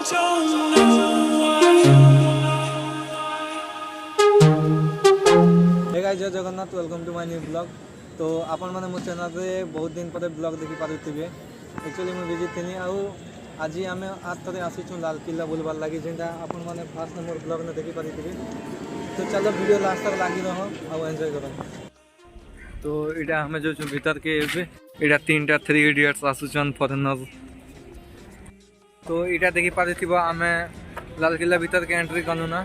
don't know why. Hey guys, जय Jagannath, welcome to my new blog. तो आपण मैंने मो चैनल रे बहुत दिन पर ब्लॉग देखी पारे। एक्चुअली मुझे बिजी थी आउ आज आम आज थे आसीचु लाल किला बुलबार लगी जेटा आपण मैंने फास्ट नंबर ब्लॉग ने देखी पारे। तो चलो वीडियो लास्ट तक लगी रहो आउ एंजॉय करो। तो इटा हमें जो भीतर के इटा 3टा 3 इडियट्स आसुचन फॉरेनर। तो इटा देखी पारे आम लाल किला भीतर के एंट्री कलु ना।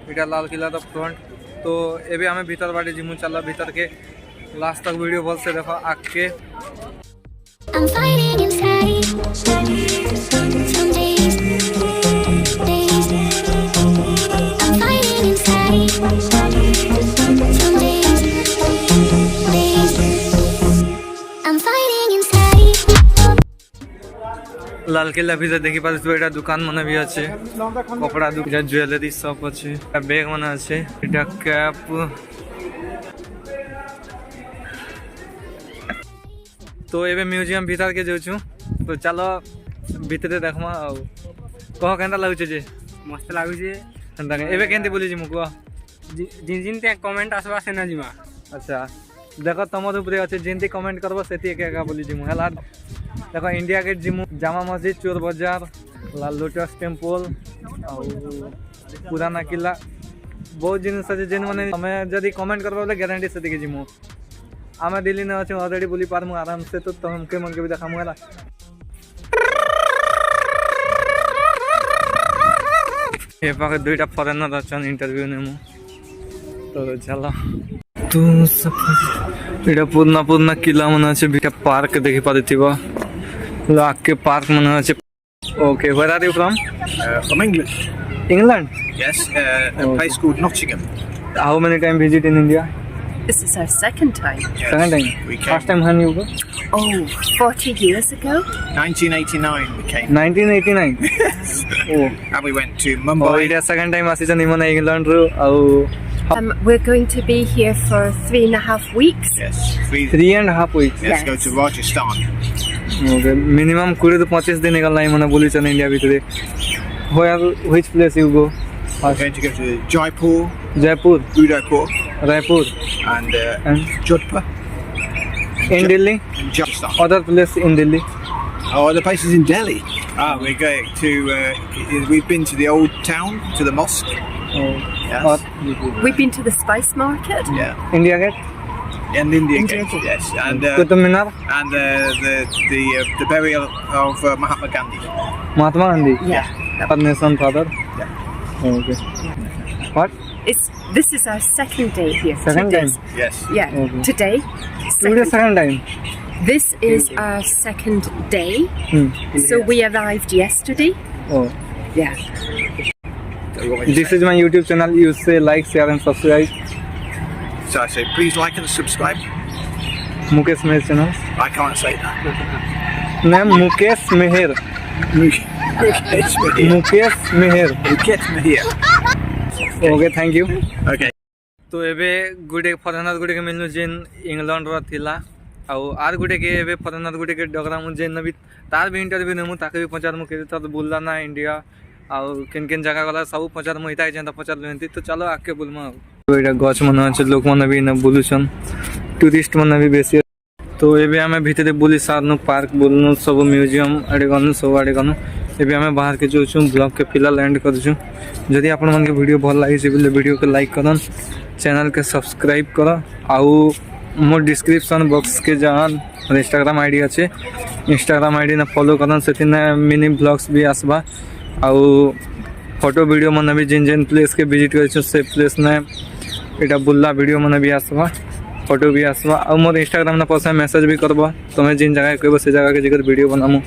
इटा लाल किला तो फ्रंट। तो एबे आम भीतर बाटे जिमु। चलो भीतर के लास्ट तक वीडियो भल से देखो आग के। I'm fighting inside. Some days, days. I'm fighting inside. Some days, days. I'm fighting inside. Lal Qila भीतर देखी पारे तो एटा दुकान मन भी अच्छे, कपड़ा दुकान, ज्वेलरी शॉप अच्छे, बैग मन अच्छे, एटा कैप। तो एबे म्यूजियम भीतर के जाऊँ। तो चलो भीतर देखमा आउ कह केनता लागुचे जे मस्त लाଗୁଛି। एबे केनते बोली जिमु कह जिन जिन ते कमेंट आसबा से ना जिमा। अच्छा देखो तुम ऊपर अच्छे जिनती कमेंट करबो सेती एका बोली जिमु हला। देखो इंडिया गेट जिमु, जामा मस्जिद, चोर बाजार, लाल लोटस टेम्पल आउ पुराना किला, बहुत जिनिस अच्छे जेन माने हमें जदी कमेंट करबो बोले गारंटी से देखि जिमु। आम दिल्ली ने अच्छे ऑलरेडी बोली पारमु आराम से। तो तुमके मन के भी देखामु हला। ये पाके दुईटा फॉरेनर अच्छन इंटरव्यू नेमु। तो चलो तू सब इटा पुरना पुरना किला मन अच्छे, बीटा पार्क देखि पारिथिबो। लाग के पार्क मन अच्छे। Okay, where are you from? From England. England? Yes, a place called Nottingham. How many time visit in India? This is our second time. Yes, Second time. we came. First time when you go? Oh, 40 years ago? 1989 we came. 1989. Oh. And we went to Oh, Mumbai. it is second time asicha nimana England ru au We're going to be here for 3.5 weeks. Yes, 3.5 weeks. Let's Yes. go to Rajasthan. Okay, minimum 20 to 25 दिन निकलना है मने बोली चन India भीतर। Where which place you go? We're going to go to Jaipur, Jaipur, Udaipur, Raipur and and Jodhpur. in Delhi. And Rajasthan. Other place in Delhi. Oh, the place is in Delhi. We're going to. We've been to the old town, to the mosque. Oh. Yes. Or We've been to the spice market. Yeah, India Gate, and India India Gate. Gate. Yes, and Qutub Minar, the burial of Mahatma Gandhi. Mahatma Gandhi, Yeah. our nation father. Yeah. Okay. What? This is our second day here. Second 2 time? days. Yes. Yeah. Okay. Today. Today Second. second time. This is our second day. Hmm. So we arrived yesterday. Oh. Yeah. This is my YouTube channel. You say like, share and subscribe. So I say, please like and subscribe. Mukesh Meher channel. I can't say that. Name Mukesh Meher. Mukesh Meher. Get me here. Okay, thank you. Okay. तो एबे गुडे foreigner गुडे के मिलनु जेन England रो थिला आउ are गुडे के एबे फॉरेनर गुडे के डगरा मु जेन नबी तार भी इंटरव्यू नेमु ताके भी पचार मु के त बोलला ना इंडिया आउ केन केन जगह गला सब पचार मु हिता जेन पचार लेंती। तो चलो आके बोलमा तो एटा गछ मन আছে लोक मन भी न बोलुछन, टूरिस्ट मन भी बेसी। तो एबे हमें भीतर बोली सारनु पार्क बोलनु सब म्यूजियम आडे गनु सब आडे गनु। एबे हमें बाहर के जोछु ब्लॉग के फिलहाल एंड करछु। जदि आपन मन के वीडियो भल लागि से बोले वीडियो के लाइक करन, चैनल के सब्सक्राइब कर आउ मोर डिस्क्रिप्शन बॉक्स के जान इंस्टाग्राम आईडी अच्छे, इंस्टाग्राम आईडी ना फॉलो करन से मिनी ब्लॉग्स भी आसबा आउ फोटो वीडियो मन भी जिन जिन प्लेस के विजिट कर से प्लेस ने एटा बुल्ला वीडियो मन भी आसबा, फोटो भी आसबा। और मोर इंस्टाग्राम ना पसा मैसेज भी करबा, तुम्हें जिन जगह कहबो से जगह के जगह वीडियो बनामु